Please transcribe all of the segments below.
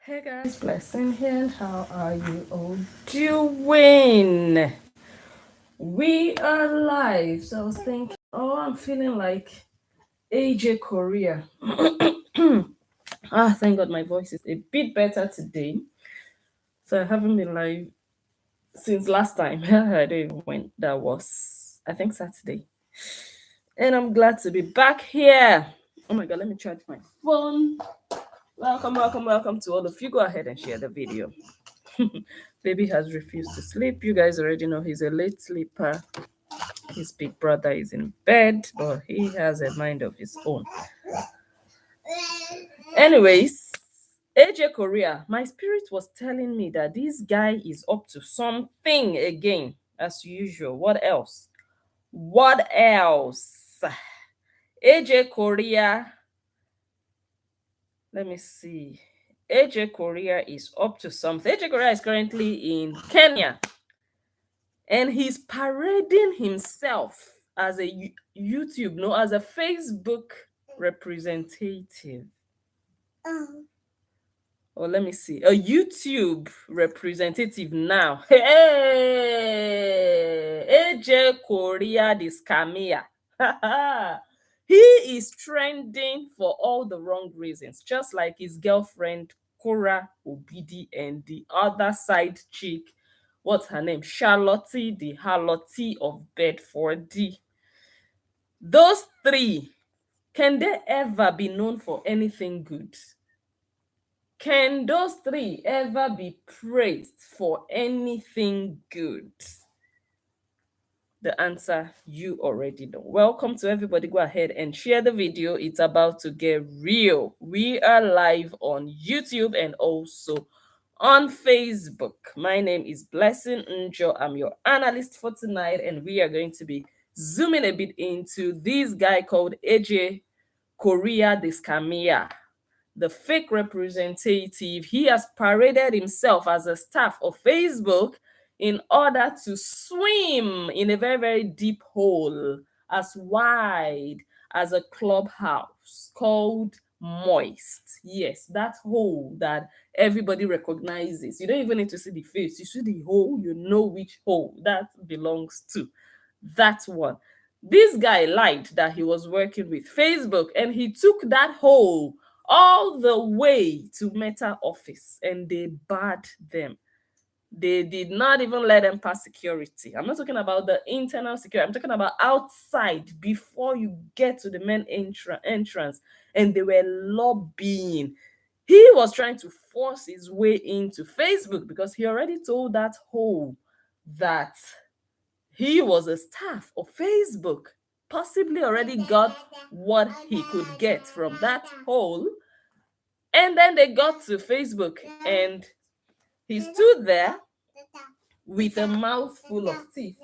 Hey guys, Blessing here. How are you all doing? We are live. So I was thinking, I'm feeling like AJ Correa. Thank God my voice is a bit better today. So I haven't been live since last time. I don't even when that was. I think Saturday. And I'm glad to be back here. Oh my God, let me charge my phone. Welcome to all of you. Go ahead and share the video. Baby has refused to sleep. You guys already know he's a late sleeper. His big brother is in bed, but he has a mind of his own. Anyways, AJ Correa, my spirit was telling me that this guy is up to something again, as usual. What else? What else? AJ Correa, let me see. AJ Correa is up to something. AJ Correa is currently in Kenya. And he's parading himself as a YouTube, no, as a Facebook representative. Or let me see, a YouTube representative now. Hey, AJ Correa the scammer. He is trending for all the wrong reasons, just like his girlfriend Correa Obidi and the other side chick, what's her name? Charlotte, the Deharlottte of Bedford. Those three, can they ever be known for anything good? Can those three ever be praised for anything good? The answer you already know. Welcome to everybody. Go ahead and share the video. It's about to get real. We are live on YouTube and also on Facebook. My name is Blessing Njoh. I'm your analyst for tonight, and we are going to be zooming a bit into this guy called AJ Correa the scammer, the fake representative. He has paraded himself as a staff of Facebook in order to swim in a very, very deep hole as wide as a clubhouse called Moist. Yes, that hole that everybody recognizes. You don't even need to see the face. You see the hole, you know which hole that belongs to. That one. This guy lied that he was working with Facebook, and he took that hole all the way to Meta office, and they barred them. They did not even let them pass security. I'm not talking about the internal security. I'm talking about outside before you get to the main entrance. And they were lobbying. He was trying to force his way into Facebook because he already told that hole that he was a staff of Facebook, possibly already got what he could get from that hole. And then they got to Facebook, and he stood there with a mouthful of teeth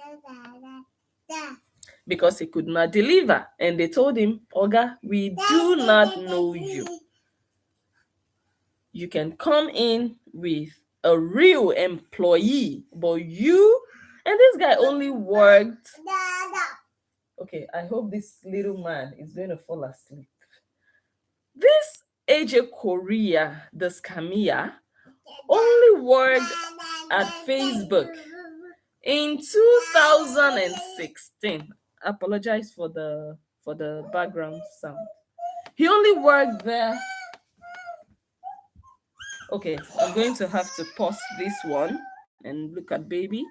because he could not deliver. And they told him, Oga, we do not know you. You can come in with a real employee, but you, and this guy only worked. Okay, I hope this little man is going to fall asleep. This AJ Correa, the scammer, only worked at Facebook in 2016. Apologize for the background sound. He only worked there. Okay, I'm going to have to pause this one and look at baby.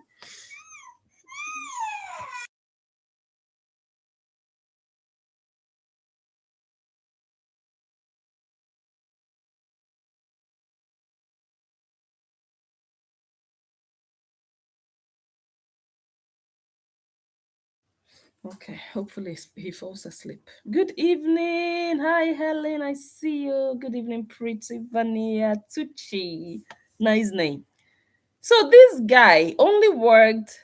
Okay, hopefully he falls asleep. Good evening. Hi, Helen. I see you. Good evening, Pretty Vania Tucci. Nice name. So this guy only worked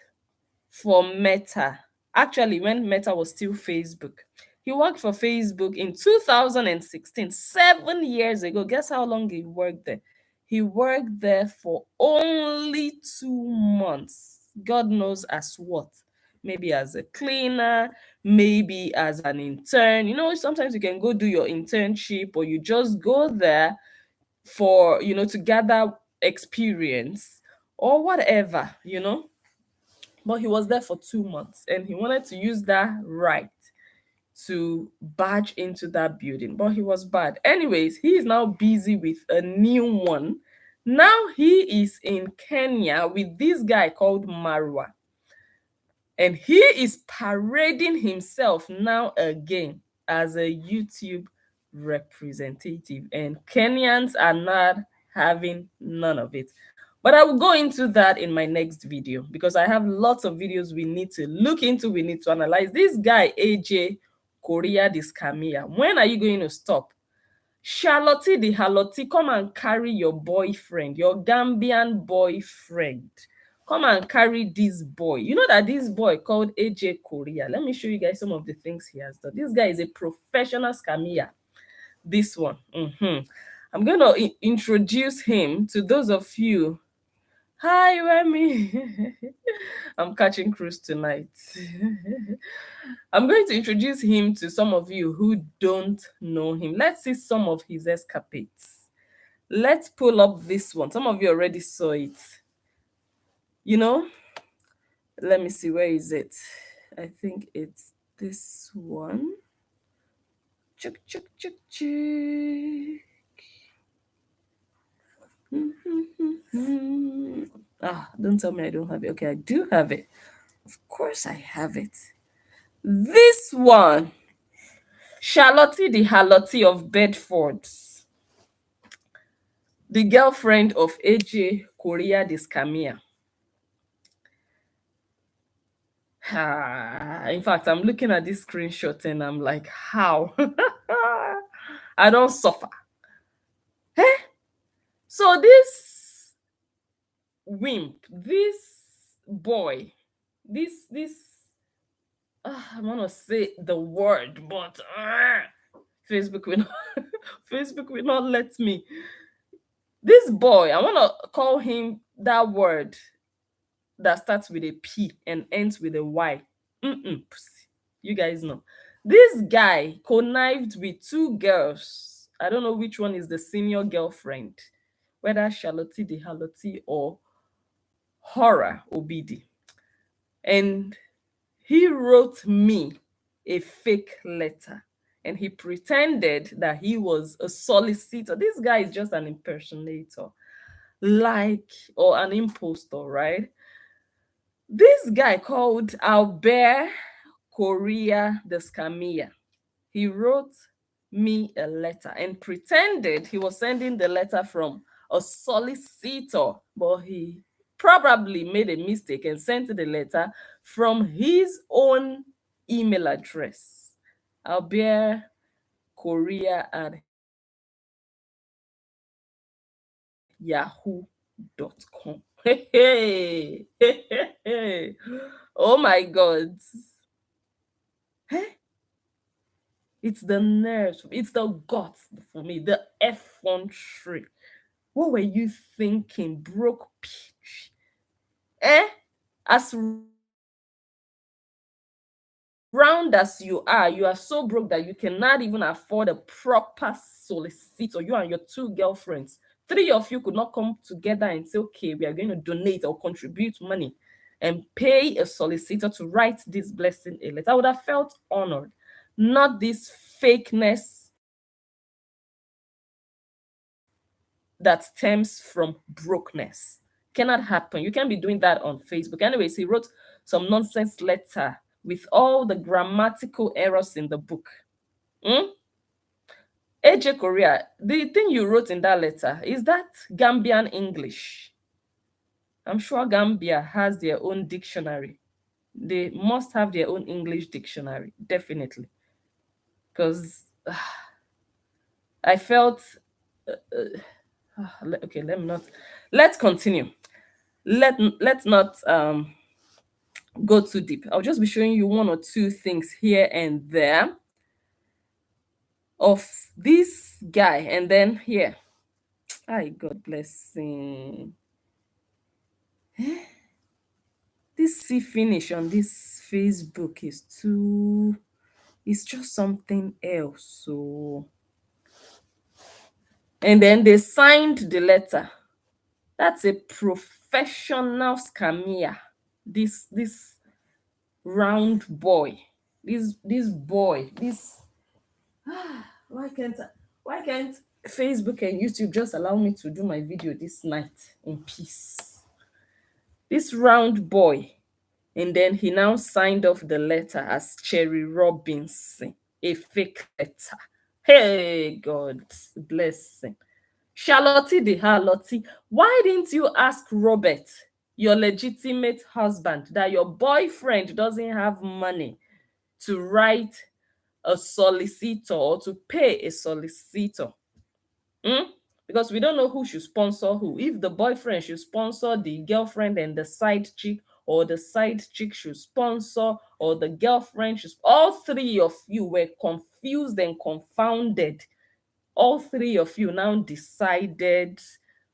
for Meta. Actually, when Meta was still Facebook. He worked for Facebook in 2016, 7 years ago. Guess how long he worked there? He worked there for only 2 months. God knows as what. Maybe as a cleaner, maybe as an intern. You know, sometimes you can go do your internship or you just go there for, to gather experience or whatever, but he was there for 2 months and he wanted to use that right to barge into that building, but he was bad. Anyways, he is now busy with a new one. Now he is in Kenya with this guy called Marwa, and he is parading himself now again as a YouTube representative, and Kenyans are not having none of it. But I will go into that in my next video because I have lots of videos we need to look into, we need to analyze. This guy, AJ Correa the scammer, when are you going to stop? Charlotte Deharlottte, come and carry your boyfriend, your Gambian boyfriend. Come and carry this boy. You know that this boy called AJ Correa. Let me show you guys some of the things he has done. This guy is a professional scammer. This one. I'm going to introduce him to those of you. Hi, Remy. I'm catching cruise tonight. I'm going to introduce him to some of you who don't know him. Let's see some of his escapades. Let's pull up this one. Some of you already saw it. Let me see, where is it? I think it's this one. Check. Don't tell me I don't have it. Okay, I do have it. Of course I have it. This one, Charlotte Deharlottte of Bedford, the girlfriend of AJ Correa the scammer. In fact, I'm looking at this screenshot and I'm like, how? I don't suffer. So this wimp, this boy, this I want to say the word, but Facebook will not, Facebook will not let me. This boy, I want to call him that word that starts with a P and ends with a Y. You guys know. This guy connived with two girls. I don't know which one is the senior girlfriend, whether Charlotte Deharlottte or Hora Obidi. And he wrote me a fake letter and he pretended that he was a solicitor. This guy is just an impersonator, or an impostor, right? This guy called Albert Correa the scammer. He wrote me a letter and pretended he was sending the letter from a solicitor, but he probably made a mistake and sent the letter from his own email address, Albert Correa at yahoo.com. Hey. Oh my God. It's the nerves, it's the guts for me, the effrontery. What were you thinking, broke peach? As round as you are so broke that you cannot even afford a proper solicitor. You and your two girlfriends, three of you could not come together and say, okay, we are going to donate or contribute money and pay a solicitor to write this blessing a letter. I would have felt honored, not this fakeness that stems from brokenness. Cannot happen. You can't be doing that on Facebook. Anyways, he wrote some nonsense letter with all the grammatical errors in the book. AJ Correa, the thing you wrote in that letter, is that Gambian English? I'm sure Gambia has their own dictionary. They must have their own English dictionary, definitely. Because I felt okay, let's continue. Let's not go too deep. I'll just be showing you one or two things here and there of this guy, and then here. Hi, God bless him. This see finish on this Facebook is too, it's just something else. So And then they signed the letter. That's a professional scammer. This round boy. This boy. This why can't why can't Facebook and YouTube just allow me to do my video this night in peace? This round boy. And then he now signed off the letter as Cherry Robinson, a fake letter. Hey, God, blessing. Charlotte Deharlottte, why didn't you ask Robert, your legitimate husband, that your boyfriend doesn't have money to write a solicitor or to pay a solicitor? Hmm? Because we don't know who should sponsor who. If the boyfriend should sponsor the girlfriend and the side chick, or the side chick should sponsor, or the girlfriend should. All three of you were confused and confounded. All three of you now decided,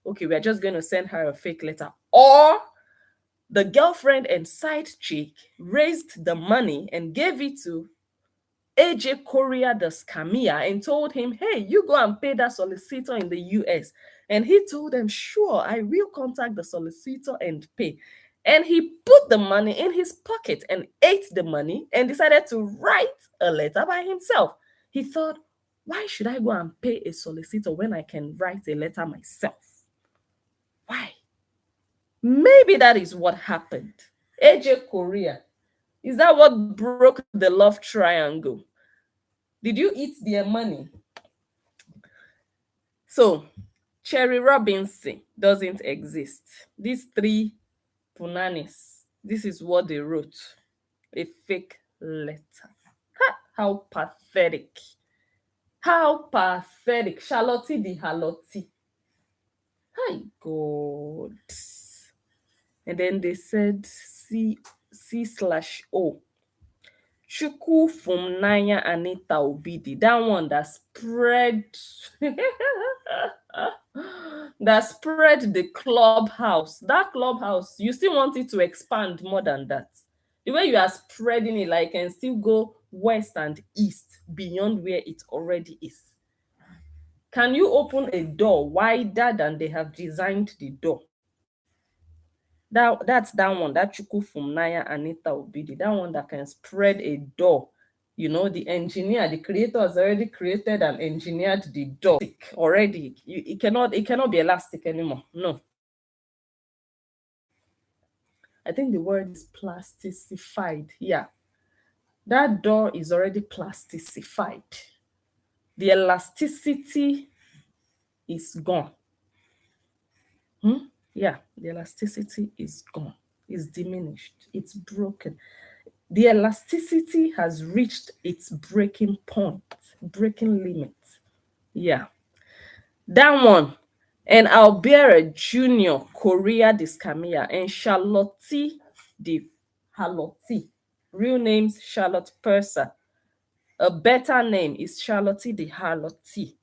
okay, we're just going to send her a fake letter. Or the girlfriend and side chick raised the money and gave it to AJ Correa, the scammer, and told him, hey, you go and pay that solicitor in the US. And he told them, sure, I will contact the solicitor and pay. And he put the money in his pocket and ate the money and decided to write a letter by himself. He thought, why should I go and pay a solicitor when I can write a letter myself? Why? Maybe that is what happened. AJ Correa, is that what broke the love triangle? Did you eat their money? So, Cherry Robinson doesn't exist. These three punanis, this is what they wrote. A fake letter. Ha, how pathetic. How pathetic. Charlotte Deharlottte. Hi, God. And then they said C/O. Chukwu from Naya Anita Obidi. That one that spread that spread the clubhouse. That clubhouse, you still want it to expand more than that. The way you are spreading it, like, can still go west and east beyond where it already is. Can you open a door wider than they have designed the door? That's that one, that Chukwu from Naya Anita Obidi, that one that can spread a door. You know, the engineer, the creator has already created and engineered the door already. It cannot be elastic anymore. No. I think the word is plasticified. Yeah. That door is already plasticified. The elasticity is gone. Yeah, the elasticity is gone. It's diminished. It's broken. The elasticity has reached its breaking point, breaking limit. Yeah, that one. And Albert Jr., Correa the scammer, and Charlotte the Halotti. Real name's Charlotte Purser. A better name is Charlotte the Deharlottte,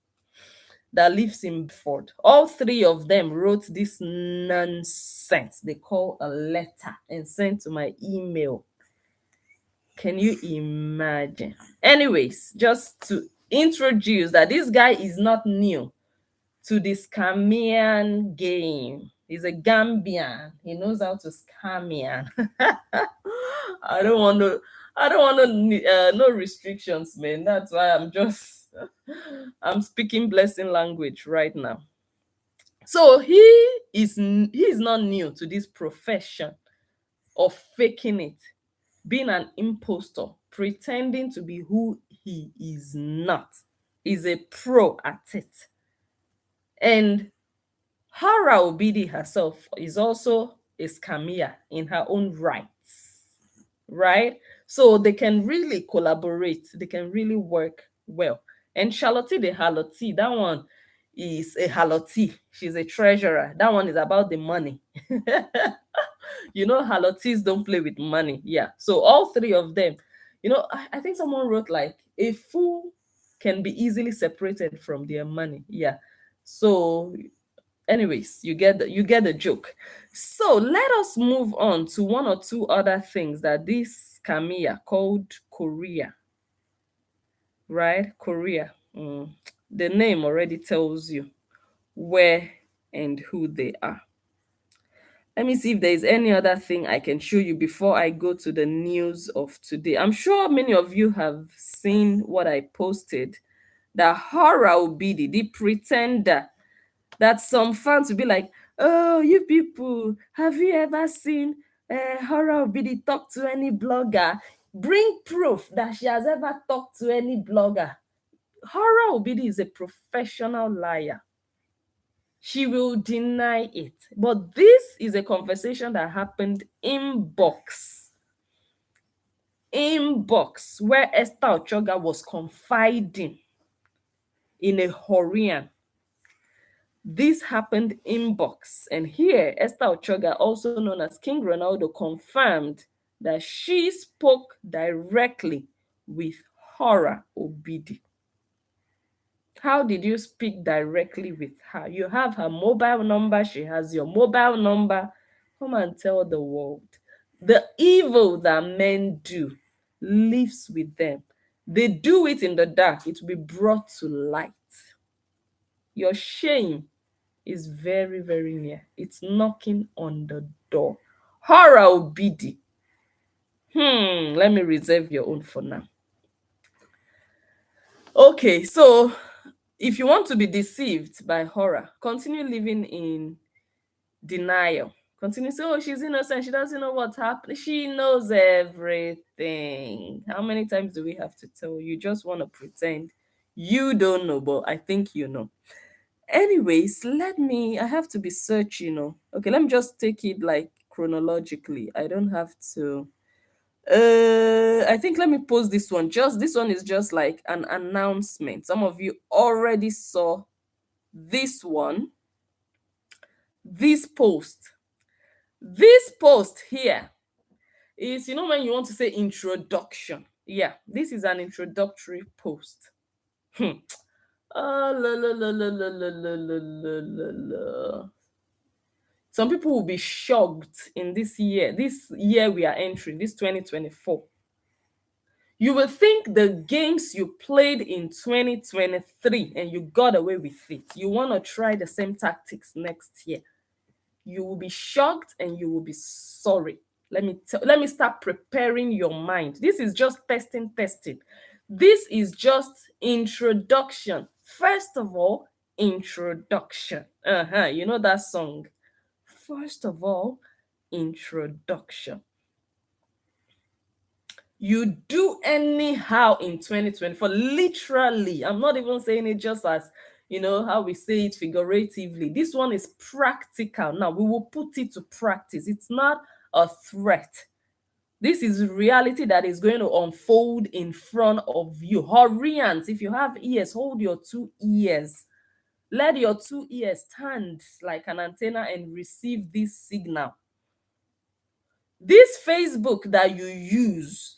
that lives in Bedford. All three of them wrote this nonsense they call a letter and sent to my email. Can you imagine? Anyways, just to introduce that this guy is not new to this Scamian game. He's a Gambian. He knows how to Scamian. I don't want to. I don't want to. No restrictions, man. That's why I'm just. I'm speaking blessing language right now. So he is not new to this profession of faking it, being an impostor, pretending to be who he is not. Is a pro at it. And Hara Obidi herself is also a scammer in her own rights, right? So they can really collaborate, they can really work well. And Charlotte the Deharlottte, that one is a Halotti. She's a treasurer. That one is about the money. You know, Halottis don't play with money. Yeah. So all three of them, I think someone wrote like a fool can be easily separated from their money. Yeah. So anyways, you get the joke. So let us move on to one or two other things that this Camilla called Correa, right? Correa. The name already tells you. where and who they are. Let me see if there is any other thing I can show you before I go to the news of today. I'm sure many of you have seen what I posted. The horror Obidi, the pretender, that some fans will be like, oh, you people, have you ever seen horror Obidi talk to any blogger? Bring proof that she has ever talked to any blogger. Horror Obidi is a professional liar. She will deny it. But this is a conversation that happened inbox, where Esther Ochoga was confiding in a Horian. This happened inbox. And here, Esther Ochoga, also known as King Ronaldo, confirmed that she spoke directly with Hora Obidi. How did you speak directly with her? You have her mobile number, she has your mobile number. Come and tell the world. The evil that men do lives with them. They do it in the dark, it will be brought to light. Your shame is very, very near. It's knocking on the door. Hora Obidi. Let me reserve your own for now. Okay, so if you want to be deceived by horror, continue living in denial. Continue say, oh, she's innocent. She doesn't know what's happening. She knows everything. How many times do we have to tell you? You just want to pretend you don't know, but I think you know. Anyways, I have to be searching. Okay, let me just take it like chronologically. I don't have to. I think let me post this one. Just this one is just like an announcement. Some of you already saw this one. This post. This post here is, when you want to say introduction. Yeah, this is an introductory post. La, la, la, la, la, la, la, la, la, la. Some people will be shocked in this year we are entering, this 2024. You will think the games you played in 2023 and you got away with it. You want to try the same tactics next year. You will be shocked and you will be sorry. Let me start preparing your mind. This is just testing. This is just introduction. First of all, introduction. You know that song. First of all, introduction. You do anyhow in 2024. Literally, I'm not even saying it just as how we say it figuratively. This one is practical. Now we will put it to practice. It's not a threat. This is reality that is going to unfold in front of you. Horians, if you have ears, hold your 2 ears. Let your 2 ears stand like an antenna and receive this signal. This Facebook that you use,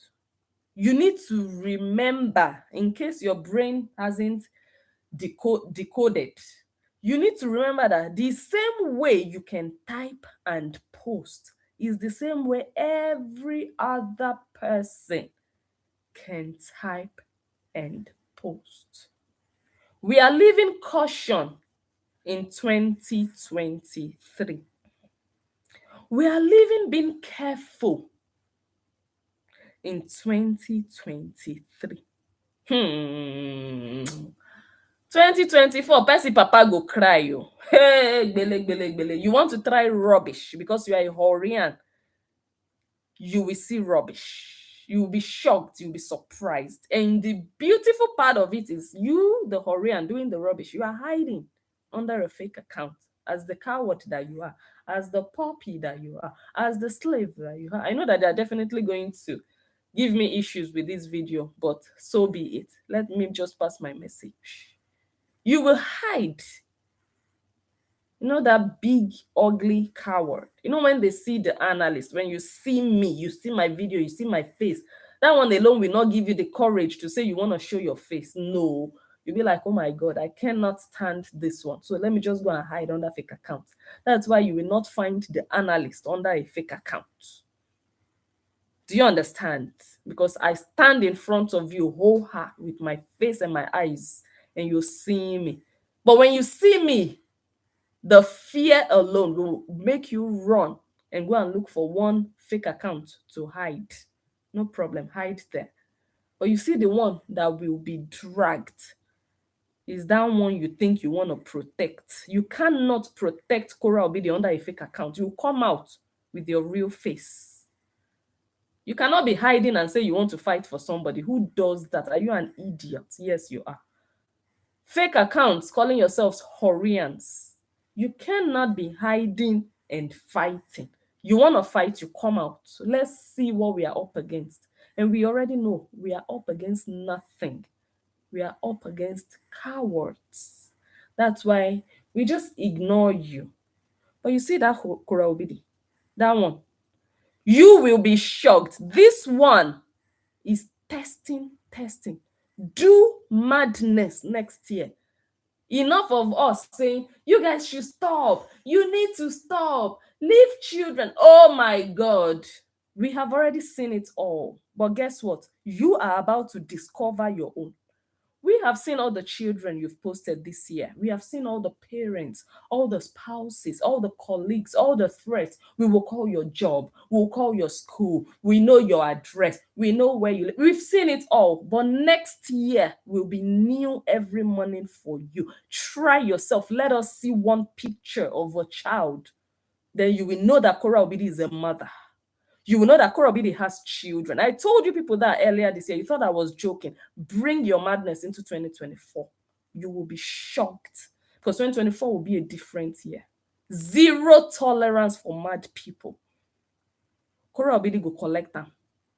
you need to remember, in case your brain hasn't decoded, you need to remember that the same way you can type and post is the same way every other person can type and post. We are living caution in 2023. We are living being careful in 2023. 2024, person papa go cry you. Hey, gbele. You want to try rubbish because you are a Horian. You will see rubbish. You will be shocked. You will be surprised. And the beautiful part of it is you, the Horian, doing the rubbish. You are hiding under a fake account as the coward that you are, as the puppy that you are, as the slave that you are. I know that they are definitely going to give me issues with this video, but so be it. Let me just pass my message. You will hide. That big, ugly coward. When they see the analyst, when you see me, you see my video, you see my face, that one alone will not give you the courage to say you want to show your face. No. You'll be like, oh my God, I cannot stand this one. So let me just go and hide under fake account. That's why you will not find the analyst under a fake account. Do you understand? Because I stand in front of you whole heart with my face and my eyes, and you see me. But when you see me, The fear alone will make you run and go and look for one fake account to hide. No problem, hide there. But you see, the one that will be dragged is that one you think you want to protect. You cannot protect Cora Obidi under a fake account. You come out with your real face. You cannot be hiding and say you want to fight for somebody. Who does that? Are you an idiot? Yes, you are. Fake accounts calling yourselves Horians. You cannot be hiding and fighting. You want to fight, you come out. So let's see what we are up against. And we already know we are up against nothing. We are up against cowards. That's why we just ignore you. But you see that Kora Obidi, that one, you will be shocked. This one is testing. Do madness next year. Enough of us saying, you guys should stop. You need to stop. Leave children. Oh my God. We have already seen it all. But guess what? You are about to discover your own. We have seen all the children you've posted this year. We have seen all the parents, all the spouses, all the colleagues, all the threats. We will call your job. We'll call your school. We know your address. We know where you live. We've seen it all. But next year will be new every morning for you. Try yourself. Let us see one picture of a child. Then you will know that Cora Obidi is a mother. You will know that Kora Obidi has children. I told you people that earlier this year. You thought I was joking. Bring your madness into 2024. You will be shocked because 2024 will be a different year. Zero tolerance for mad people. Kora Obidi will collect them.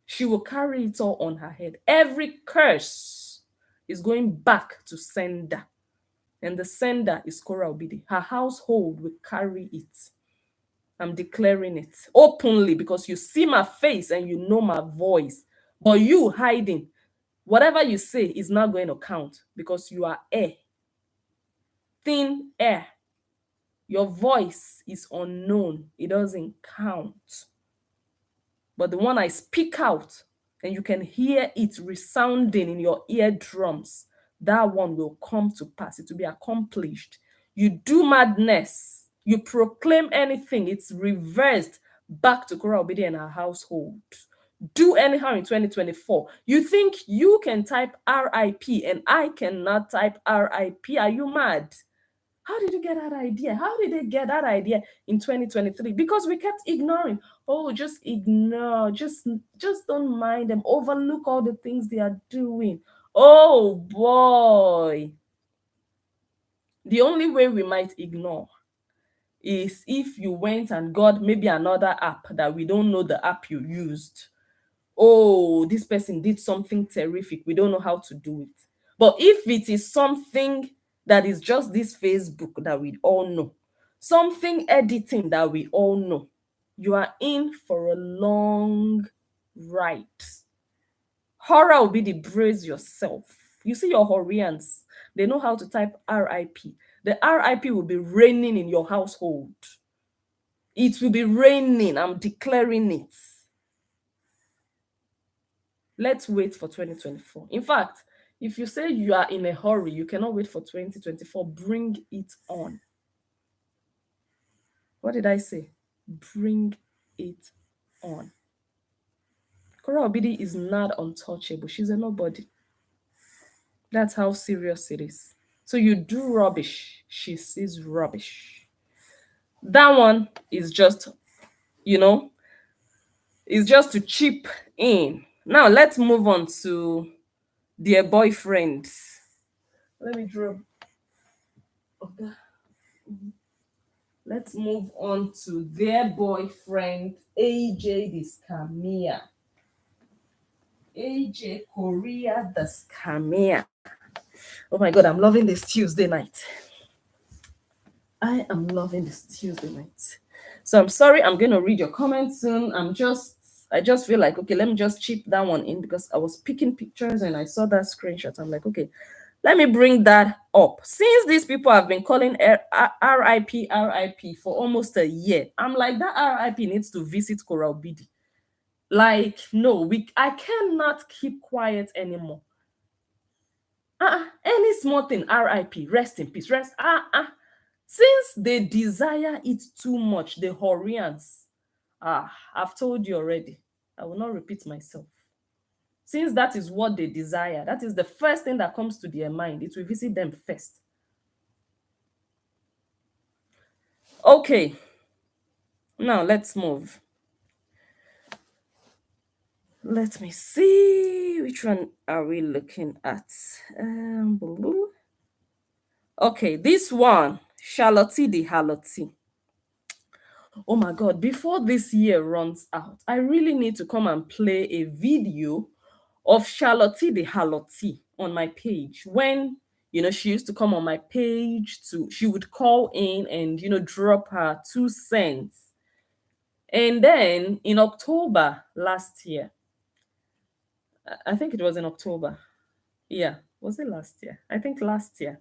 She will carry it all on her head. Every curse is going back to sender. And the sender is Kora Obidi. Her household will carry it. I'm declaring it openly because you see my face and you know my voice. But you hiding, whatever you say is not going to count because you are air, thin air. Your voice is unknown, it doesn't count. But the one I speak out and you can hear it resounding in your eardrums, that one will come to pass. It will be accomplished. You do madness, you proclaim anything, it's reversed back to Kora Obidi and her household. Do anyhow in 2024. You think you can type RIP and I cannot type RIP? Are you mad? How did you get that idea? How did they get that idea in 2023? Because we kept ignoring. Oh, just ignore. Just don't mind them. Overlook all the things they are doing. Oh boy. The only way we might ignore is if you went and got maybe another app that we don't know the app you used. Oh, this person did something terrific. We don't know how to do it. But if it is something that is just this Facebook that we all know, something editing that we all know, you are in for a long ride. Horror will be the brace yourself. You see your Horians, they know how to type RIP. The RIP will be raining in your household. It will be raining. I'm declaring it. Let's wait for 2024. In fact, if you say you are in a hurry, you cannot wait for 2024, bring it on. What did I say? Bring it on. Kora Obidi is not untouchable. She's a nobody. That's how serious it is. So you do rubbish, she sees rubbish. That one is just, is just to chip in. Now let's move on to their boyfriend. Let me draw. Okay. Let's move on to their boyfriend, AJ the Scammer. AJ Correa the Scammer. Oh my God, I'm loving this Tuesday night. I am loving this Tuesday night. So I'm sorry, I'm going to read your comments soon. I just feel like, okay, let me just chip that one in because I was picking pictures and I saw that screenshot. I'm like, okay, let me bring that up. Since these people have been calling RIP for almost a year, I'm like, that RIP needs to visit Kora Obidi. Like, no, I cannot keep quiet anymore. Any small thing, RIP, rest in peace, rest. Since they desire it too much, the Horians, I've told you already. I will not repeat myself. Since that is what they desire, that is the first thing that comes to their mind, it will visit them first. Okay, now let's move. Let me see, which one are we looking at? Okay, this one, Charlotte Deharlottte. Oh my God, before this year runs out, I really need to come and play a video of Charlotte Deharlottte on my page. When, she used to come on my page she would call in and, drop her 2 cents. And then in October last year, I think it was in October. Yeah. Was it last year? I think last year.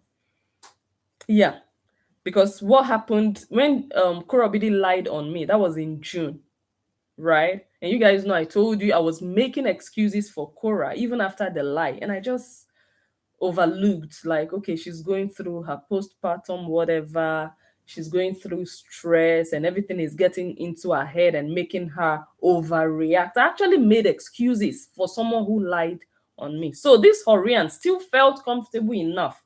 Yeah. Because what happened when Correa lied on me, that was in June, right? And you guys know I told you I was making excuses for Cora even after the lie. And I just overlooked, like, okay, she's going through her postpartum, whatever. She's going through stress and everything is getting into her head and making her overreact. I actually made excuses for someone who lied on me. So this Horian still felt comfortable enough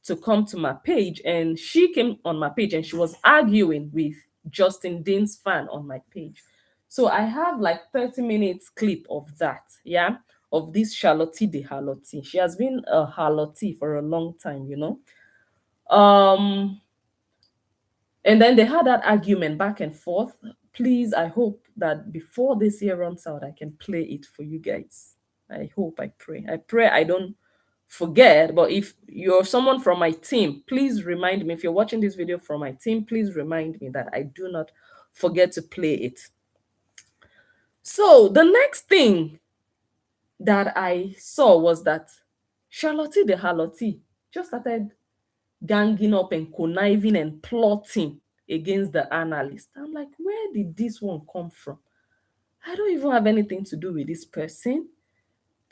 to come to my page, and she came on my page and she was arguing with Justin Dean's fan on my page. So I have like 30 minutes clip of that, yeah, of this Charlotte Deharlottte. She has been a Harlotte for a long time. Um, and then they had that argument back and forth. Please, I hope that before this year runs out, I can play it for you guys. I hope, I pray. I pray I don't forget. But if you're someone from my team, please remind me. If you're watching this video from my team, please remind me that I do not forget to play it. So the next thing that I saw was that Charlotte Deharlottte just started ganging up and conniving and plotting against the analyst. I'm like, where did this one come from? I don't even have anything to do with this person.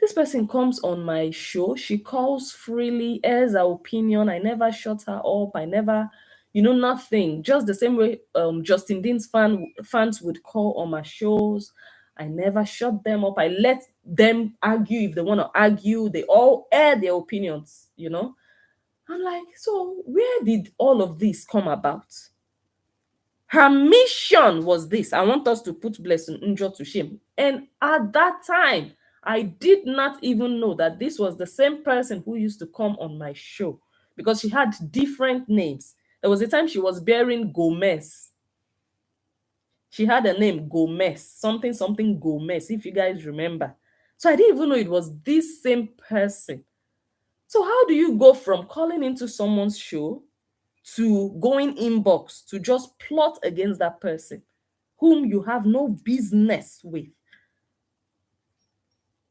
This person comes on my show. She calls freely, airs her opinion. I never shut her up. I never, nothing. Just the same way Justin Dean's fans would call on my shows. I never shut them up. I let them argue if they want to argue. They all air their opinions. I'm like, so where did all of this come about? Her mission was this: I want us to put Blessing Njoh to shame. And at that time, I did not even know that this was the same person who used to come on my show, because she had different names. There was a time she was bearing Gomez. She had a name Gomez, something, something Gomez, if you guys remember. So I didn't even know it was this same person. So how do you go from calling into someone's show to going inbox to just plot against that person whom you have no business with?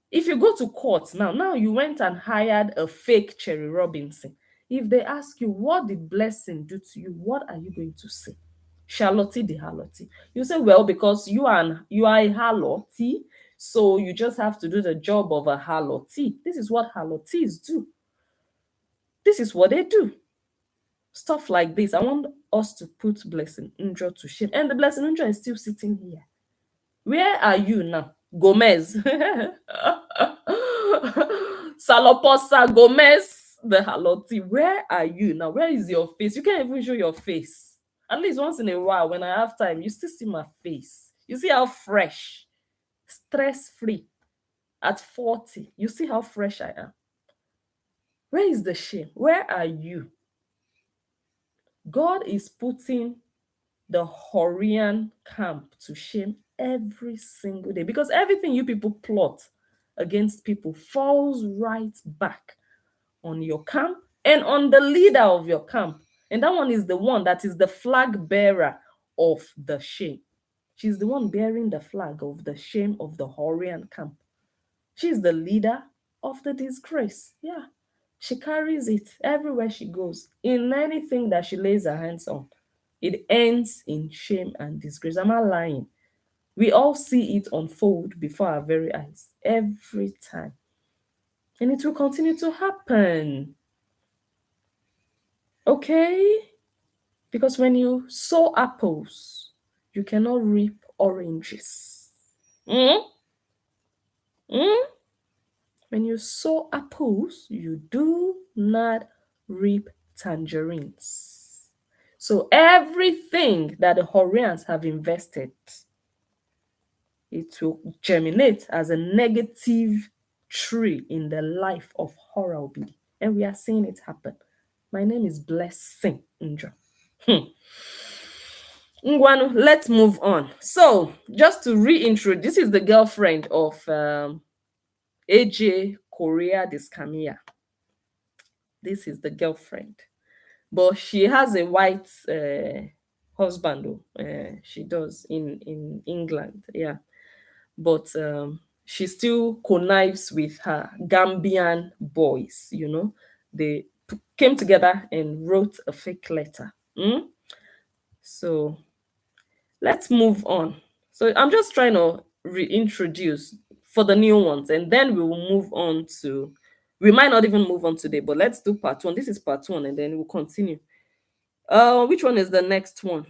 If you go to court now you went and hired a fake Cherry Robinson. If they ask you, what did Blessing do to you, what are you going to say? Charlotte Deharlottte. You say, well, because you are a Harlotte, so you just have to do the job of a Harlotte. This is what Harlottes do. This is what they do. Stuff like this. I want us to put Blessing Njoh to shame. And the Blessing Njoh is still sitting here. Where are you now? Gomez. Saloposa Gomez, the Deharlottte. Where are you now? Where is your face? You can't even show your face. At least once in a while, when I have time, you still see my face. You see how fresh, stress-free at 40. You see how fresh I am. Where is the shame? Where are you? God is putting the Horian camp to shame every single day, because everything you people plot against people falls right back on your camp and on the leader of your camp. And that one is the one that is the flag bearer of the shame. She's the one bearing the flag of the shame of the Horian camp. She's the leader of the disgrace. Yeah. She carries it everywhere she goes. In anything that she lays her hands on, it ends in shame and disgrace. Am I lying? We all see it unfold before our very eyes every time. And it will continue to happen. Okay? Because when you sow apples, you cannot reap oranges. Mm? Mm? When you sow apples, you do not reap tangerines. So everything that the Horians have invested, it will germinate as a negative tree in the life of Horror. And we are seeing it happen. My name is Blessing Njoh. Ngwanu, let's move on. So, just to reintroduce, this is the girlfriend of AJ Correa Discamia. This is the girlfriend. But she has a white husband, though. She does in England, yeah. But she still connives with her Gambian boys, They came together and wrote a fake letter. So let's move on. So I'm just trying to reintroduce for the new ones, and then we will move on to. We might not even move on today, but let's do part one. This is part one, and then we'll continue. Which one is the next one?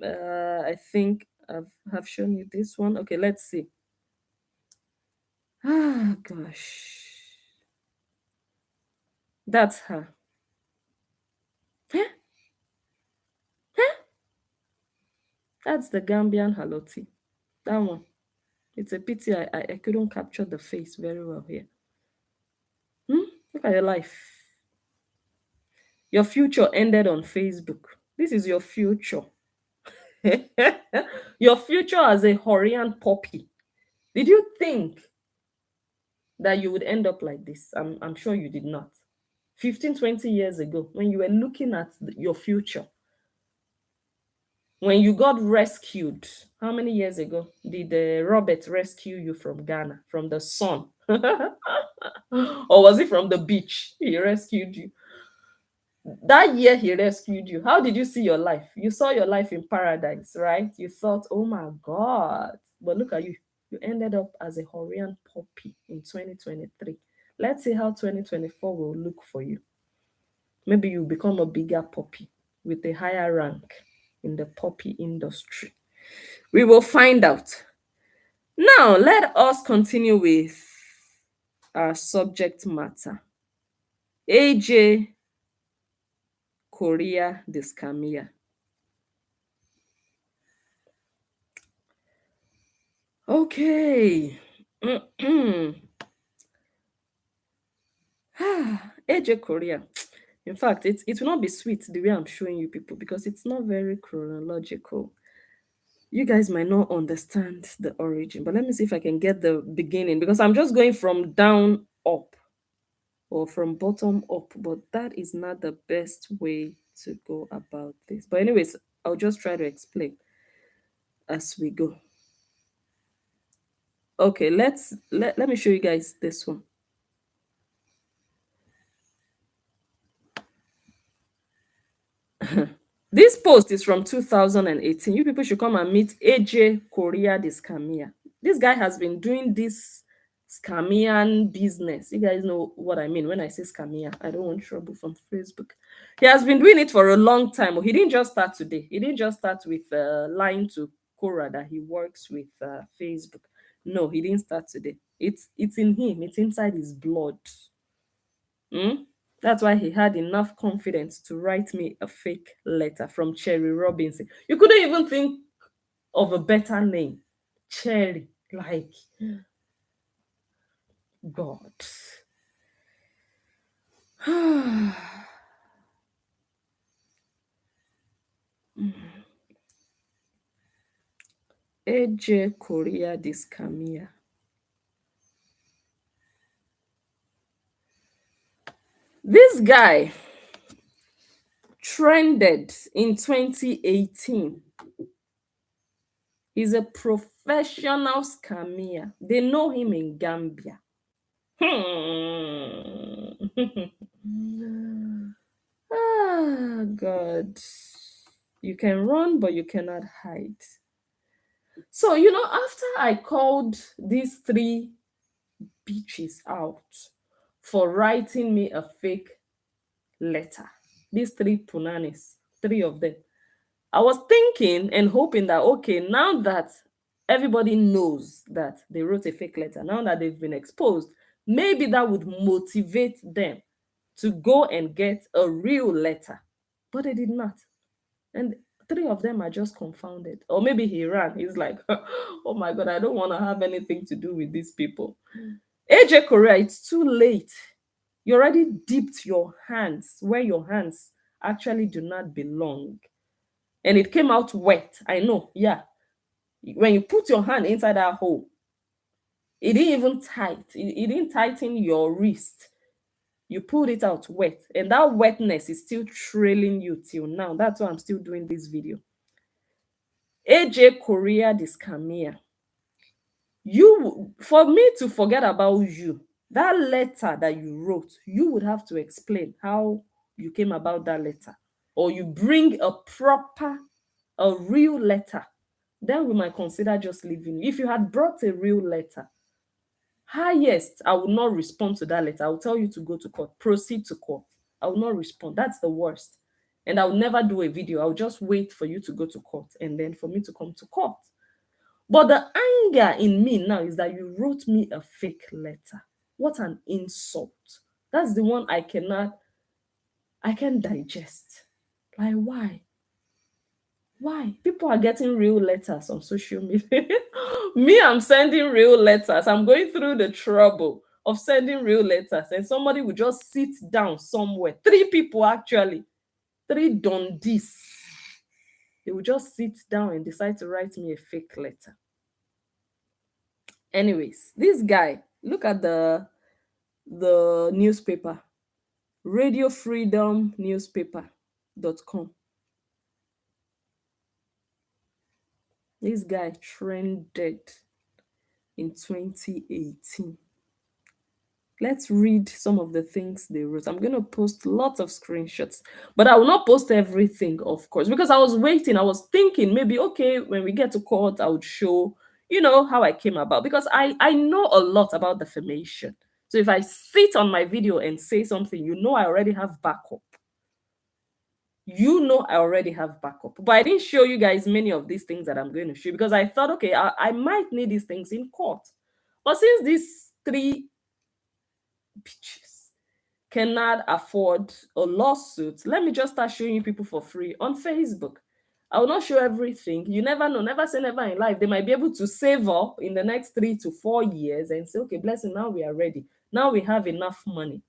I think have shown you this one. Okay, let's see. Ah, gosh, that's her. Huh? Huh? That's the Gambian Haloti. That one. It's a pity I couldn't capture the face very well here. Look at your life. Your future ended on Facebook. This is your future. Your future as a Horian poppy. Did you think that you would end up like this? I'm sure you did not. 15, 20 years ago, when you were looking at your future, when you got rescued, how many years ago did Robert rescue you from Ghana, from the sun? Or was it from the beach he rescued you? That year he rescued you, how did you see your life? You saw your life in paradise, right? You thought, oh my God. But look at you. You ended up as a Horian poppy in 2023. Let's see how 2024 will look for you. Maybe you become a bigger poppy with a higher rank in the poppy industry. We will find out. Now, let us continue with our subject matter. AJ Correa Discamia. Okay. AJ Correa. In fact, it will not be sweet the way I'm showing you people because it's not very chronological. You guys might not understand the origin, but let me see if I can get the beginning because I'm just going from down up or from bottom up, but that is not the best way to go about this. But, anyways, I'll just try to explain as we go. Okay, let me show you guys this one. This post is from 2018. You people should come and meet AJ Correa the Scamia. This guy has been doing this scamian business. You guys know what I mean when I say scamia. I don't want trouble from Facebook. He has been doing it for a long time. He didn't just start today. He didn't just start with lying to Correa that he works with Facebook. No, he didn't start today. It's in him. It's inside his blood. That's why he had enough confidence to write me a fake letter from Cherry Robinson. You couldn't even think of a better name. Cherry. Like, God. AJ Correa Discamia. This guy trended in 2018. He's a professional scammer. They know him in Gambia. Ah, God. You can run, but you cannot hide. So, after I called these three bitches out for writing me a fake letter, these three punanis, three of them. I was thinking and hoping that, okay, now that everybody knows that they wrote a fake letter, now that they've been exposed, maybe that would motivate them to go and get a real letter. But they did not. And three of them are just confounded. Or maybe he ran. He's like, oh my God, I don't want to have anything to do with these people. AJ Correa, it's too late. You already dipped your hands where your hands actually do not belong. And it came out wet. I know, yeah. When you put your hand inside that hole, it didn't even tight. It didn't tighten your wrist. You pulled it out wet. And that wetness is still trailing you till now. That's why I'm still doing this video. AJ Correa the scammer. For me to forget about you, that letter that you wrote, you would have to explain how you came about that letter. Or you bring a real letter. Then we might consider just leaving you. If you had brought a real letter, highest, I will not respond to that letter. I will tell you to go to court, proceed to court. I will not respond. That's the worst. And I will never do a video. I'll just wait for you to go to court and then for me to come to court. But the anger in me now is that you wrote me a fake letter. What an insult. That's the one I can't digest. Like, why? Why? People are getting real letters on social media. Me, I'm sending real letters. I'm going through the trouble of sending real letters, and somebody will just sit down somewhere. Three people, actually. Three dondies. They will just sit down and decide to write me a fake letter. Anyways, this guy, look at the newspaper. radiofreedomnewspaper.com. This guy trended in 2018. Let's read some of the things they wrote. I'm going to post lots of screenshots, but I will not post everything, of course, because I was waiting. I was thinking maybe, okay, when we get to court, I would show, how I came about, because I know a lot about defamation. So if I sit on my video and say something, I already have backup. I already have backup. But I didn't show you guys many of these things that I'm going to show, because I thought, okay, I might need these things in court. But since these three bitches cannot afford a lawsuit, let me just start showing you people for free on Facebook. I will not show everything. You never know. Never say never in life. They might be able to save up in the next 3 to 4 years and say, okay, blessing, now we are ready. Now we have enough money.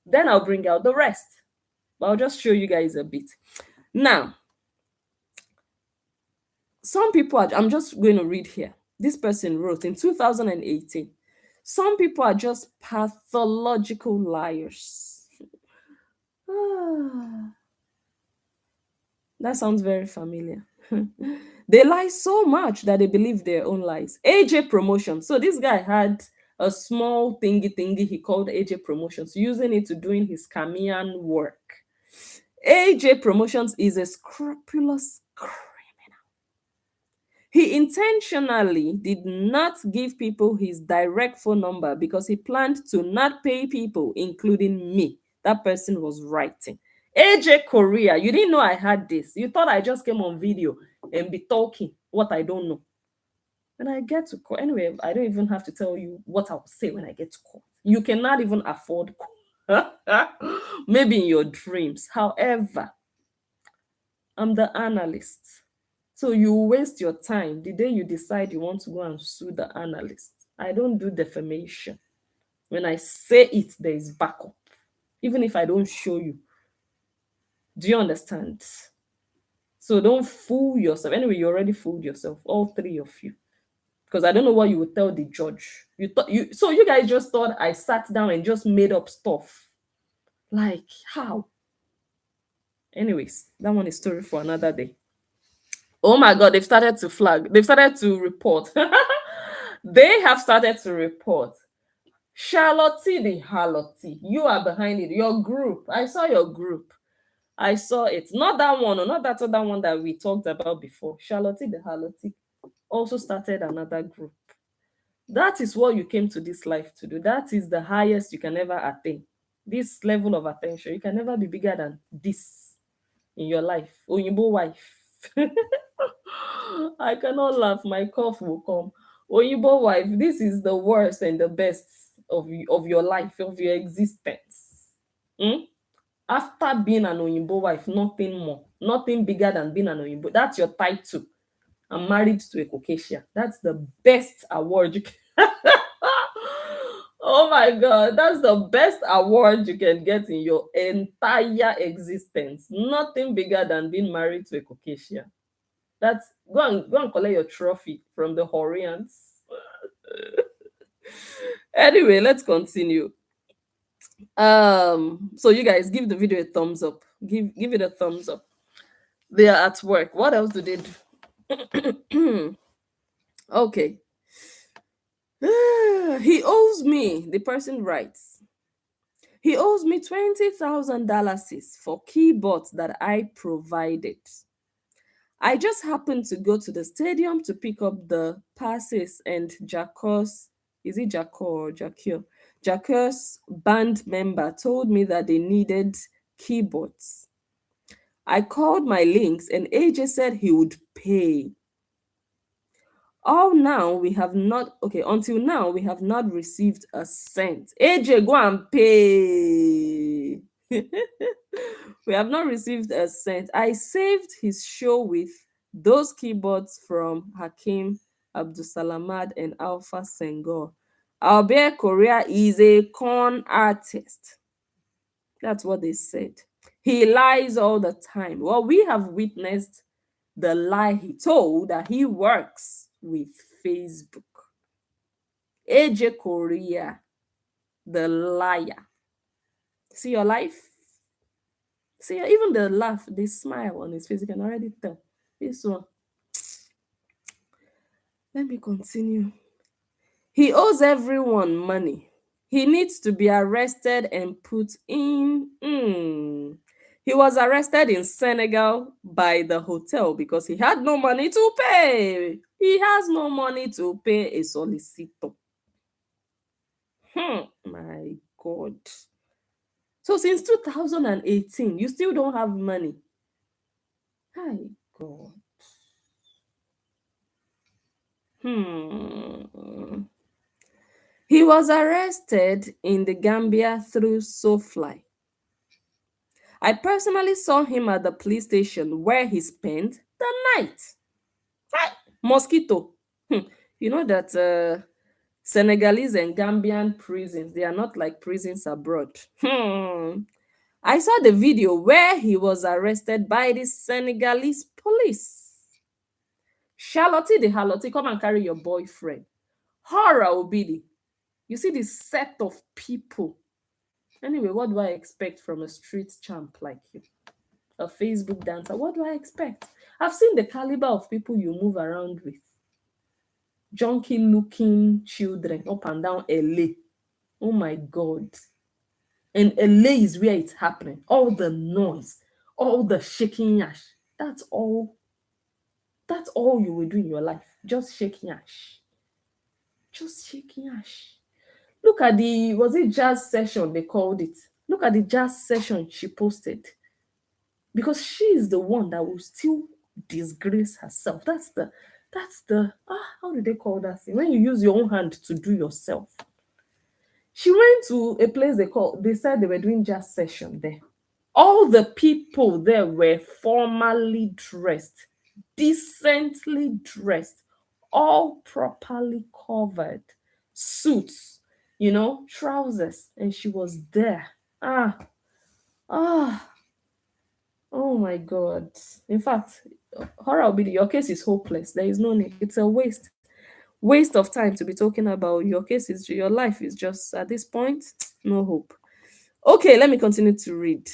Then I'll bring out the rest. But I'll just show you guys a bit. Now, some people I'm just going to read here. This person wrote in 2018, some people are just pathological liars. That sounds very familiar. They lie so much that they believe their own lies. AJ Promotion. So this guy had a small thingy he called AJ Promotions, using it to doing his Camian work. AJ Promotions is a scrupulous criminal. He intentionally did not give people his direct phone number because he planned to not pay people, including me. That person was writing. AJ Correa, you didn't know I had this. You thought I just came on video and be talking what I don't know. When I get to court, anyway, I don't even have to tell you what I will say when I get to court. You cannot even afford court. Maybe in your dreams. However, I'm the analyst. So you waste your time the day you decide you want to go and sue the analyst. I don't do defamation. When I say it, there is backup. Even if I don't show you. Do you understand? So don't fool yourself. Anyway, you already fooled yourself, all three of you. Because I don't know what you would tell the judge. So you guys just thought I sat down and just made up stuff. Like, how? Anyways, that one is story for another day. Oh my God, they've started to flag. They've started to report. They have started to report. Charlotte Deharlottte, you are behind it. Your group. I saw your group. I saw it. Not that one, or not that other one that we talked about before. Charlotte Deharlottte also started another group. That is what you came to this life to do. That is the highest you can ever attain. This level of attention. You can never be bigger than this. in your life. Oyinbo wife. I cannot laugh. My cough will come. Oyinbo wife, this is the worst and the best of your life, of your existence. Hmm? After being an Oyinbo wife, nothing more. Nothing bigger than being an Oyinbo. That's your title. I'm married to a Caucasian. That's the best award you can. Oh my God, that's the best award you can get in your entire existence. Nothing bigger than being married to a Caucasian. That's go and collect your trophy from the Horians. Anyway, let's continue. So you guys give the video a thumbs up. Give it a thumbs up. They are at work. What else do they do? Okay. He owes me, the person writes, he owes me $20,000 for keyboards that I provided. I just happened to go to the stadium to pick up the passes, and Jacques, is it Jacques or Jacques? Jacques band member told me that they needed keyboards. I called my links and AJ said he would pay. All now we have not, okay, until now we have not received a cent. AJ, go and pay. We have not received a cent. I saved his show with those keyboards from Hakim Abdusalamad and Alpha Senghor. Albert Correa is a con artist. That's what they said. He lies all the time. Well, we have witnessed the lie he told, that he works with Facebook. AJ Correa, the liar. See your life? See, even the laugh, the smile on his face, you can already tell. This one. Let me continue. He owes everyone money. He needs to be arrested and put in. He was arrested in Senegal by the hotel because he had no money to pay. He has no money to pay a solicitor. My God. So since 2018, you still don't have money. My God. He was arrested in the Gambia through SoFly. I personally saw him at the police station where he spent the night. Mosquito. You know that Senegalese and Gambian prisons, they are not like prisons abroad. I saw the video where he was arrested by the Senegalese police. Charlotte Deharlottte, come and carry your boyfriend. Horror Obidi. You see this set of people. Anyway, what do I expect from a street champ like you? A Facebook dancer. What do I expect? I've seen the caliber of people you move around with. Junky looking children up and down LA. Oh my God. And LA is where it's happening. All the noise, all the shaking ash. That's all you will do in your life. Just shaking ash. Just shaking ash. Look at was it jazz session they called it? Look at the jazz session she posted. Because she is the one that will still disgrace herself. That's the how do they call that thing? When you use your own hand to do yourself. She went to a place they said they were doing jazz session there. All the people there were formally dressed, decently dressed, all properly covered, suits, trousers, and she was there. Oh my God. In fact, horror will be your case is hopeless. There is no need. It's a waste of time to be talking about your case. Your life is just at this point no hope. Okay, let me continue to read.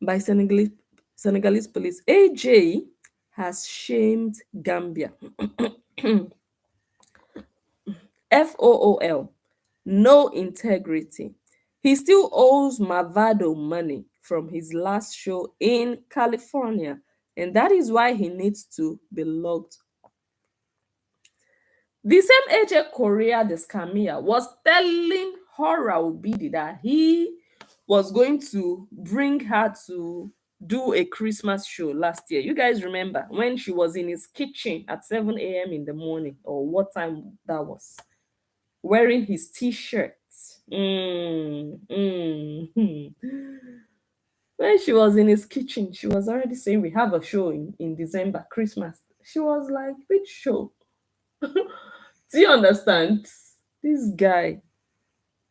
By Senegalese police. AJ has shamed Gambia. FOOL. No integrity. He still owes Mavado money from his last show in California, and that is why he needs to be locked. The same AJ Correa, the scammer, was telling Horror Obidi that he was going to bring her to do a Christmas show last year. You guys remember when she was in his kitchen at 7 a.m. in the morning, or what time that was, wearing his t-shirt. When she was in his kitchen, she was already saying we have a show in December, Christmas. She was like, which show? Do you understand? This guy.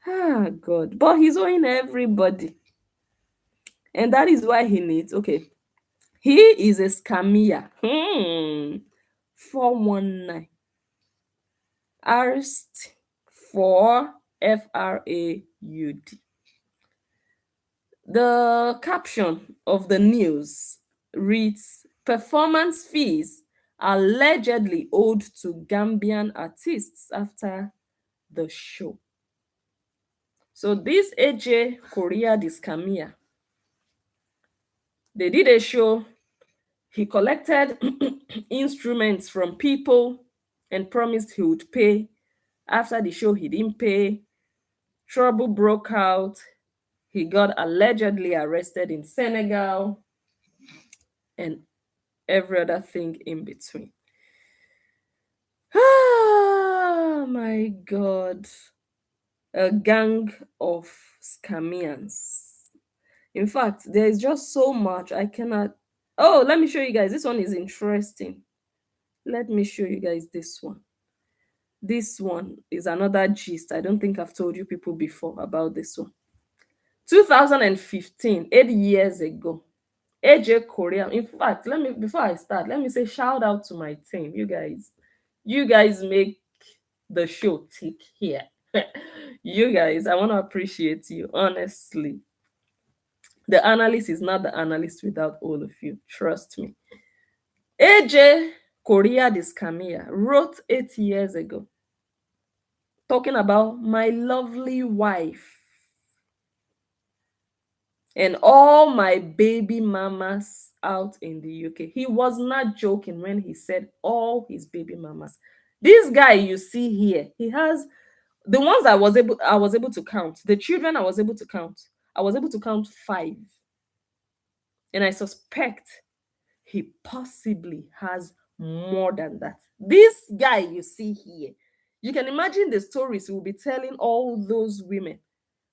Ah, God. But he's owing everybody. And that is why he needs, okay, he is a scammer. 419. Arrest for FRAUD. The caption of the news reads, performance fees allegedly owed to Gambian artists after the show. So this AJ Correa the scammer, they did a show. He collected instruments from people and promised he would pay. After the show, he didn't pay. Trouble broke out. He got allegedly arrested in Senegal and every other thing in between. Ah, my God. A gang of scamians. In fact, there is just so much I cannot. Oh, let me show you guys. This one is interesting. Let me show you guys this one. This one is another gist. I don't think I've told you people before about this one. 2015, 8 years ago, AJ Correa. In fact, let me, before I start, let me say shout out to my team. You guys make the show tick here. You guys, I want to appreciate you, honestly. The analyst is not the analyst without all of you. Trust me. AJ Correa the scammer wrote 8 years ago talking about my lovely wife and all my baby mamas out in the UK. He was not joking when he said all his baby mamas. This guy you see here, he has the ones I was able to count. The children I was able to count. I was able to count 5. And I suspect he possibly has more than that. This guy you see here, you can imagine the stories he will be telling all those women.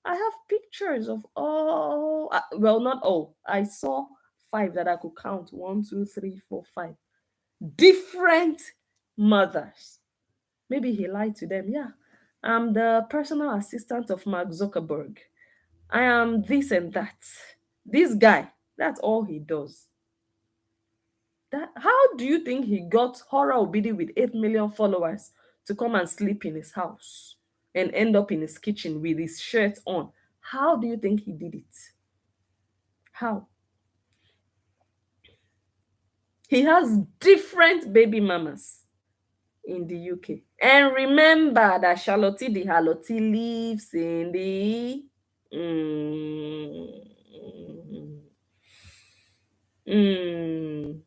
I have pictures of all, well, not all. I saw 5 that I could count. 1, 2, 3, 4, 5. Different mothers. Maybe he lied to them. Yeah, I'm the personal assistant of Mark Zuckerberg. I am this and that. This guy, that's all he does. How do you think he got Horror Obidi with 8 million followers to come and sleep in his house and end up in his kitchen with his shirt on? How do you think he did it? How? He has different baby mamas in the UK. And remember that Charlotte Deharlottte lives in the mm, mm,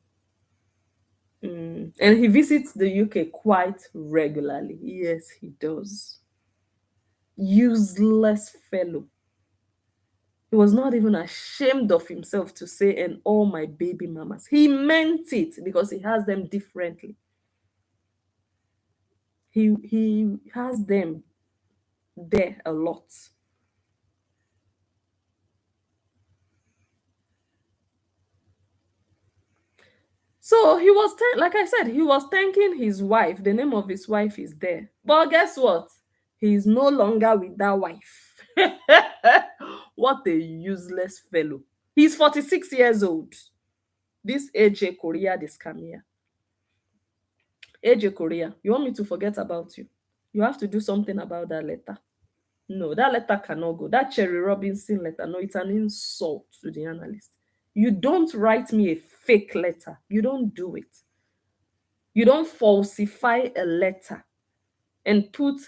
and he visits the UK quite regularly. Yes, he does. Useless fellow. He was not even ashamed of himself to say, and all my baby mamas. He meant it because he has them differently. He has them there a lot. So he was, like I said, he was thanking his wife. The name of his wife is there. But guess what? He is no longer with that wife. What a useless fellow. He's 46 years old. This AJ Korea, this Camilla. AJ Korea, you want me to forget about you? You have to do something about that letter. No, that letter cannot go. That Cherry Robinson letter, no, it's an insult to the analyst. You don't write me a fake letter. You don't do it. You don't falsify a letter and put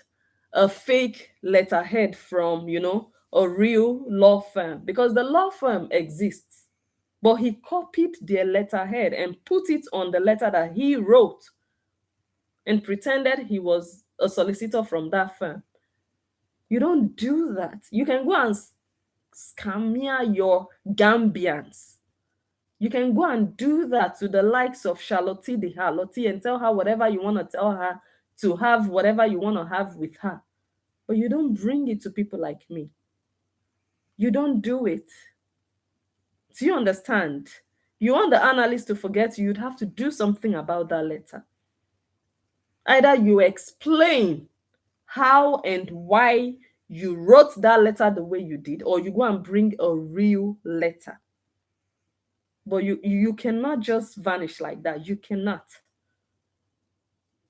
a fake letterhead from, a real law firm, because the law firm exists. But he copied their letterhead and put it on the letter that he wrote and pretended he was a solicitor from that firm. You don't do that. You can go and smear your Gambians. You can go and do that to the likes of Charlotte Deharlottte and tell her whatever you want to tell her, to have whatever you want to have with her. But you don't bring it to people like me. You don't do it. Do you understand? You want the analyst to forget you, you'd have to do something about that letter. Either you explain how and why you wrote that letter the way you did, or you go and bring a real letter. But you cannot just vanish like that. You cannot.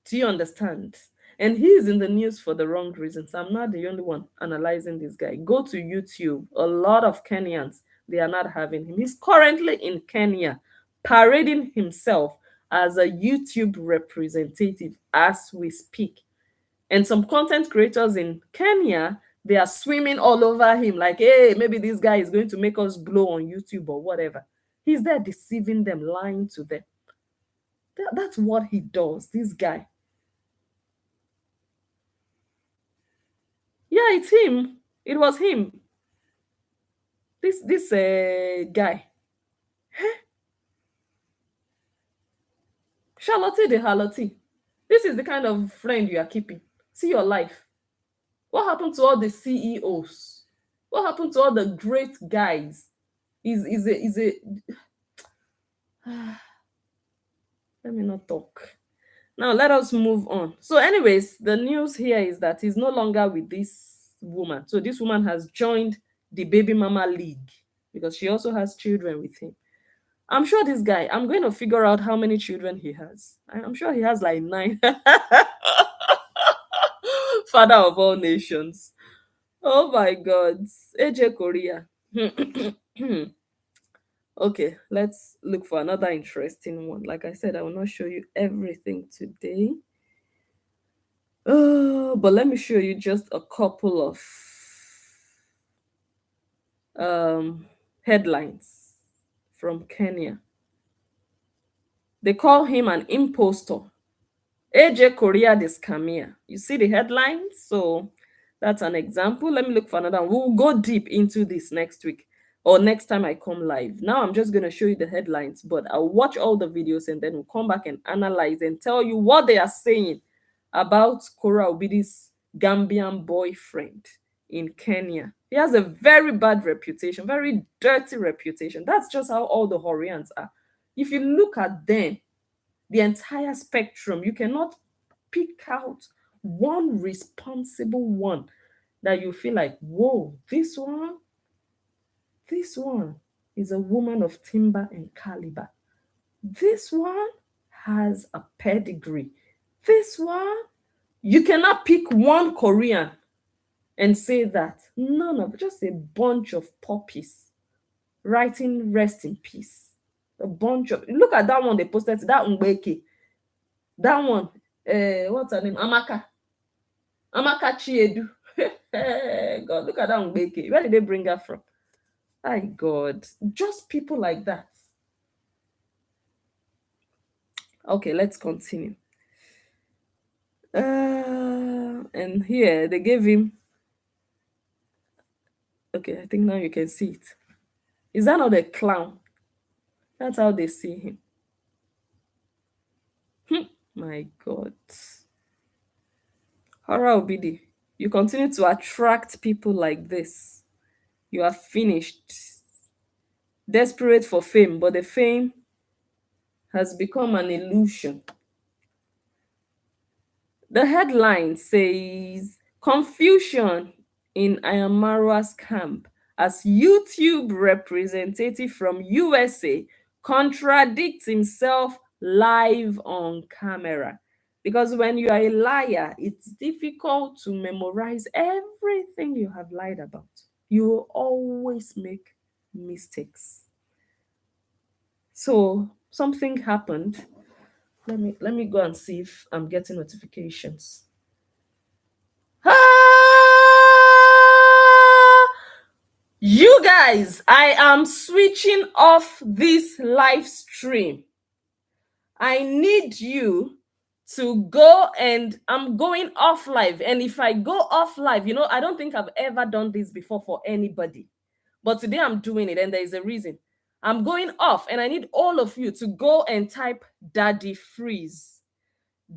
Do you understand? And he is in the news for the wrong reasons. I'm not the only one analyzing this guy. Go to YouTube. A lot of Kenyans, they are not having him. He's currently in Kenya, parading himself as a YouTube representative as we speak. And some content creators in Kenya, they are swimming all over him like, hey, maybe this guy is going to make us blow on YouTube or whatever. He's there deceiving them, lying to them. That's what he does, this guy. Yeah, it's him. It was him. This guy. Charlotte Deharlottte. This is the kind of friend you are keeping. See your life. What happened to all the CEOs? What happened to all the great guys? Is a let me not talk. Now let us move on. So, anyways, the news here is that he's no longer with this woman. So this woman has joined the baby mama league because she also has children with him. I'm sure this guy, I'm going to figure out how many children he has. I'm sure he has like 9. Father of all nations. Oh my God. AJ Correa. Okay, let's look for another interesting one. Like I said, I will not show you everything today. But let me show you just a couple of headlines from Kenya. They call him an impostor. AJ Correa de Scamia. You see the headlines? So that's an example. Let me look for another one. We'll go deep into this next week or next time I come live. Now I'm just going to show you the headlines, but I'll watch all the videos and then we'll come back and analyze and tell you what they are saying about Correa Obidi's Gambian boyfriend in Kenya. He has a very bad reputation, very dirty reputation. That's just how all the Horians are. If you look at them, the entire spectrum, you cannot pick out one responsible one that you feel like, whoa, this one is a woman of timber and caliber. This one has a pedigree. This one, you cannot pick one Korean and say that. None of just a bunch of puppies writing rest in peace. A bunch of, look at that one they posted, that Mbeke. That one, what's her name? Amaka Chiedu. God, look at that Mbeke. Where did they bring her from? My God, just people like that. Okay, let's continue. And here they gave him. Okay, I think now you can see it. Is that not a clown? That's how they see him. My God. Correa Obidi, you continue to attract people like this. You are finished. Desperate for fame, but the fame has become an illusion. The headline says, confusion in Ayamara's camp as YouTube representative from USA contradicts himself live on camera. Because when you are a liar, it's difficult to memorize everything you have lied about. You will always make mistakes. So something happened. Let me go and see if I'm getting notifications. You guys, I am switching off this live stream. I need you to go, and I'm going off live. And if I go off live, I don't think I've ever done this before for anybody. But today I'm doing it, and there is a reason. I'm going off, and I need all of you to go and type Daddy Freeze.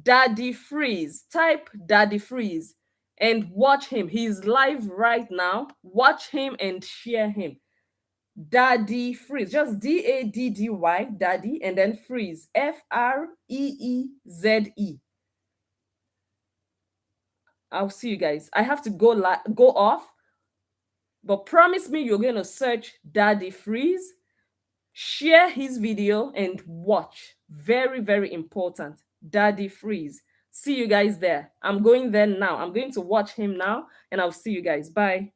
Daddy Freeze. Type Daddy Freeze and watch him. He's live right now. Watch him and share him. Daddy Freeze. Just Daddy, Daddy, and then Freeze. Freeze. I'll see you guys. I have to go off, but promise me you're going to search Daddy Freeze, share his video, and watch. Very, very important. Daddy Freeze. See you guys there. I'm going there now. I'm going to watch him now, and I'll see you guys. Bye.